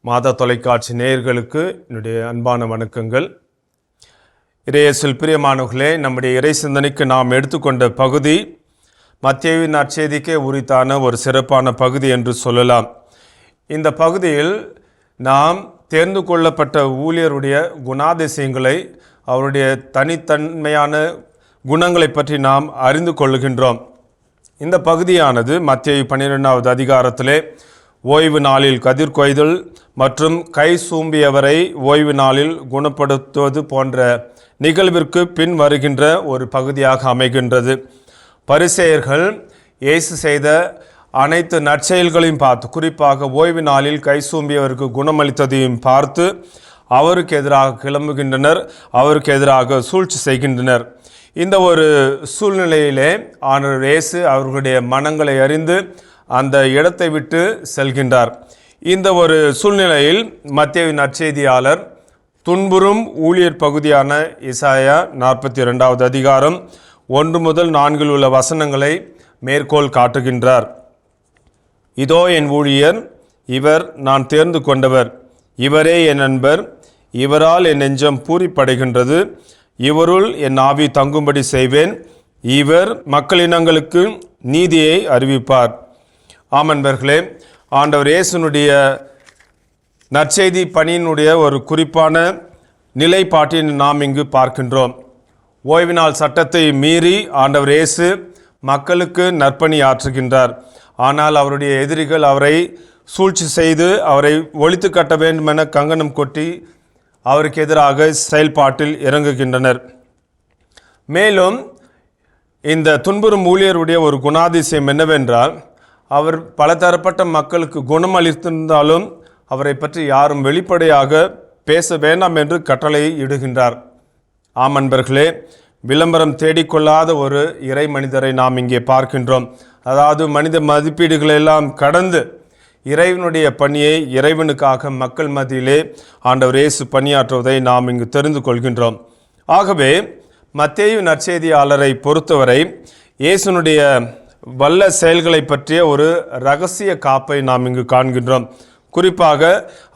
மாதா தொலைக்காட்சி நேயர்களுக்கு என்னுடைய அன்பான வணக்கங்கள். இறையேசுவில் பிரியமானவர்களே, நம்முடைய இறை சிந்தனைக்கு நாம் எடுத்துக்கொண்ட பகுதி மத்தேயுவின் நற்செய்திக்கே உரித்தான ஒரு சிறப்பான பகுதி என்று சொல்லலாம். இந்த பகுதியில் நாம் தேர்ந்து கொள்ளப்பட்ட ஊழியருடைய குணாதிசயங்களை, அவருடைய தனித்தன்மையான குணங்களை பற்றி நாம் அறிந்து கொள்கின்றோம். இந்த பகுதியானது மத்தேயு 12வது அதிகாரத்திலே ஓய்வு நாளில் கதிர் கொய்தல் மற்றும் கை சூம்பியவரை ஓய்வு நாளில் குணப்படுத்துவது போன்ற நிகழ்விற்கு பின் வருகின்ற ஒரு பகுதியாக அமைகின்றது. பரிசேயர்கள் இயேசு செய்த அனைத்து நற்செயல்களையும் பார்த்து, குறிப்பாக ஓய்வு நாளில் கை சூம்பியவருக்கு குணமளித்ததையும் பார்த்து அவருக்கு எதிராக கிளம்புகின்றனர், அவருக்கு எதிராக சூழ்ச்சி செய்கின்றனர். இந்த ஒரு சூழ்நிலையிலே ஆண்டவர் இயேசு அவர்களுடைய மனங்களை அறிந்து அந்த இடத்தை விட்டு செல்கின்றார். இந்த ஒரு சூழ்நிலையில் மத்தேயு நற்செய்தியாளர் துன்புறும் ஊழியர் பகுதியான எசாயா 42வது அதிகாரம் 1 முதல் 4 உள்ள வசனங்களை மேற்கோள் காட்டுகின்றார். இதோ என் ஊழியர், இவர் நான் தேர்ந்து கொண்டவர், இவரே என் நண்பர், இவரால் என் நெஞ்சம் பூரிப்படைகின்றது, இவருள் என் ஆவி தங்கும்படி செய்வேன், இவர் மக்களினங்களுக்கு நீதியை அறிவிப்பார். ஆமன்பர்களே, ஆண்டவர் இயேசுனுடைய நற்செய்தி பணியினுடைய ஒரு குறிப்பான நிலைப்பாட்டினை நாம் இங்கு பார்க்கின்றோம். ஓய்வு நாள் சட்டத்தை மீறி ஆண்டவர் இயேசு மக்களுக்கு நற்பணி ஆற்றுகின்றார். ஆனால் அவருடைய எதிரிகள் அவரை சூழ்ச்சி செய்து அவரை ஒழித்து கட்ட வேண்டுமென கங்கணம் கொட்டி அவருக்கு எதிராக செயல்பாட்டில் இறங்குகின்றனர். மேலும் இந்த துன்புறும் ஊழியருடைய ஒரு குணாதிசயம் என்னவென்றால், அவர் பலதரப்பட்ட மக்களுக்கு குணமளித்திருந்தாலும் அவரை பற்றி யாரும் வெளிப்படையாக பேச வேண்டாம் என்று கட்டளை இடுகின்றார். ஆமன்பர்களே, விளம்பரம் தேடிக்கொள்ளாத ஒரு இறை மனிதரை நாம் இங்கே பார்க்கின்றோம். அதாவது மனித மதிப்பீடுகளெல்லாம் கடந்து இறைவனுடைய பணியை இறைவனுக்காக மக்கள் மத்தியிலே ஆண்டவர் இயேசு பணியாற்றுவதை நாம் இங்கு தெரிந்து கொள்கின்றோம். ஆகவே மத்தேயு நற்செய்தியாளரை பொறுத்தவரை இயேசுனுடைய வல்ல செயல்களை பற்றிய ஒரு இரகசிய காப்பை நாம் இங்கு காண்கின்றோம். குறிப்பாக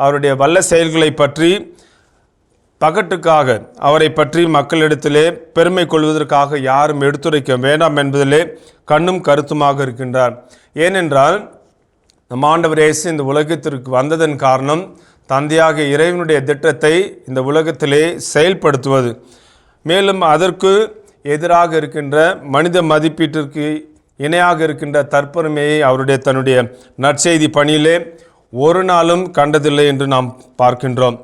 அவருடைய வல்ல செயல்களை பற்றி பகட்டுக்காக, அவரை பற்றி மக்களிடத்திலே பெருமை கொள்வதற்காக யாரும் எடுத்துரைக்க வேண்டாம் என்பதிலே கண்ணும் கருத்துமாக இருக்கின்றார். ஏனென்றால் நம் ஆண்டவர் இயேசு இந்த உலகத்திற்கு வந்ததன் காரணம் தந்தையாக இறைவனுடைய திட்டத்தை இந்த உலகத்திலே செயல்படுத்துவது. மேலும் அதற்கு எதிராக இருக்கின்ற மனித மதிப்பீட்டிற்கு இணையாக இருக்கின்ற தற்பெருமையை அவருடைய தன்னுடைய நற்செய்தி பணியிலே ஒரு நாளும் கண்டதில்லை என்று நாம் பார்க்கின்றோம்.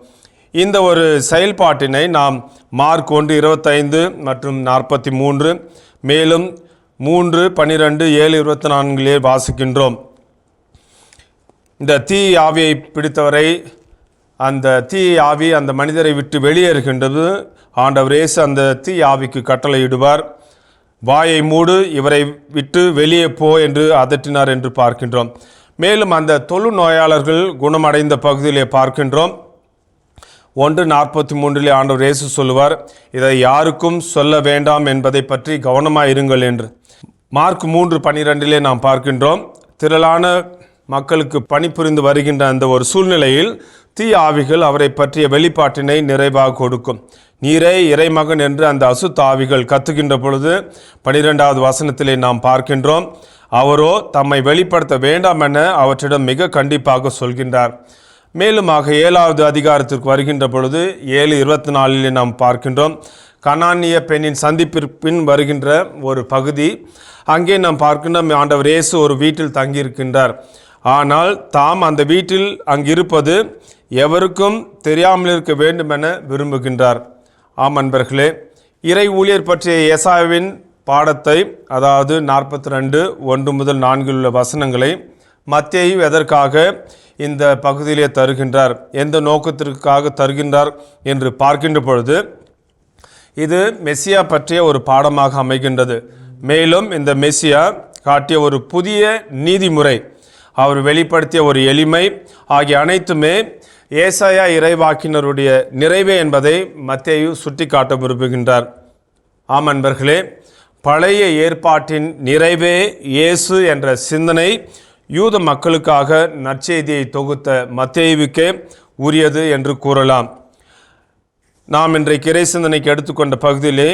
இந்த ஒரு செயல்பாட்டினை நாம் மார்க் 1:25 மற்றும் 43, மேலும் 3:12, 7:24 வாசிக்கின்றோம். இந்த தீ ஆவியை பிடித்தவரை அந்த தீ ஆவி அந்த மனிதரை விட்டு வெளியேறுகின்றது. ஆண்டவர் இயேசு அந்த தீ ஆவிக்கு கட்டளையிடுவார், வாயை மூடு, இவரை விட்டு வெளியே போ என்று அதட்டினார் என்று பார்க்கின்றோம். மேலும் அந்த தொழு நோயாளர்கள் குணமடைந்த பகுதியிலே பார்க்கின்றோம். 1:43 ஆண்டவர் இயேசு சொல்லுவார், இதை யாருக்கும் சொல்ல வேண்டாம் என்பதை பற்றி கவனமாக இருங்கள் என்று. மார்க் 3:12 நாம் பார்க்கின்றோம், திரளான மக்களுக்கு பணிபுரிந்து வருகின்ற அந்த ஒரு சூழ்நிலையில் தீ ஆவிகள் அவரை பற்றிய வெளிப்பாட்டினை நிறைவாக கொடுக்கும். நீரே இறைமகன் என்று அந்த அசுத்த ஆவிகள் கத்துகின்ற பொழுது 12வது வசனத்திலே நாம் பார்க்கின்றோம், அவரோ தம்மை வெளிப்படுத்த வேண்டாம் என அவற்றிடம் மிக கண்டிப்பாக சொல்கின்றார். மேலுமாக 7வது அதிகாரத்திற்கு வருகின்ற பொழுது 7:24 நாம் பார்க்கின்றோம், கனானிய பெண்ணின் சந்திப்பிற்பின் வருகின்ற ஒரு பகுதி. அங்கே நாம் பார்க்கின்றோம், ஆண்டவர் இயேசு ஒரு வீட்டில் தங்கியிருக்கின்றார். ஆனால் தாம் அந்த வீட்டில் அங்கிருப்பது எவருக்கும் தெரியாமல் இருக்க வேண்டும் என விரும்புகின்றார். ஆம் அன்பர்களே, இறை ஊழியர் பற்றிய ஏசாயாவின் பாடத்தை, அதாவது 42:1 முதல் 4 உள்ள வசனங்களை மத்தேயு எதற்காக இந்த பகுதியிலே தருகின்றார், எந்த நோக்கத்திற்காக தருகின்றார் என்று பார்க்கின்ற பொழுது இது மெசியா பற்றிய ஒரு பாடமாக அமைகின்றது. மேலும் இந்த மெசியா காட்டிய ஒரு புதிய நீதிமுறை, அவர் வெளிப்படுத்திய ஒரு எளிமை ஆகிய அனைத்துமே ஏசாயா இறைவாக்கினருடைய நிறைவே என்பதை மத்தேயு சுட்டி காட்ட விரும்புகின்றார். ஆம் அன்பர்களே, பழைய ஏற்பாட்டின் நிறைவே இயேசு என்ற சிந்தனை யூத மக்களுக்காக நற்செய்தியை தொகுத்த மத்தேயுவுக்கே உரியது என்று கூறலாம். நாம் இன்றைக்கு இறை சிந்தனைக்கு எடுத்துக்கொண்ட பகுதியிலே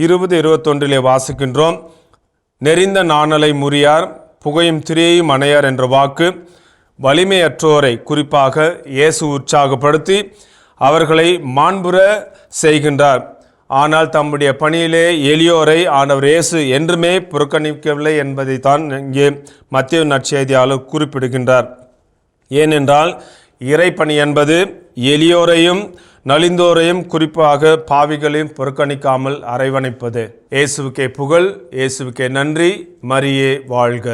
20-21 வாசிக்கின்றோம். நெறிந்த நாணலை முறியார், புகையும் திரியையும் அணையார் என்ற வாக்கு வலிமையற்றோரை குறிப்பாக இயேசு உற்சாகப்படுத்தி அவர்களை மாண்புற செய்கின்றார். ஆனால் தம்முடைய பணியிலே எளியோரை ஆண்டவர் இயேசு என்றுமே புறக்கணிக்கவில்லை என்பதை தான் இங்கே மத்தேயு நற்செய்தியாளர் குறிப்பிடுகின்றார். ஏனென்றால் இறைப்பணி என்பது எளியோரையும் நலிந்தோரையும் குறிப்பாக பாவிகளையும் புறக்கணிக்காமல் அரவணைப்பது. இயேசுவுக்கே புகழ், இயேசுவுக்கே நன்றி. மரியே வாழ்க.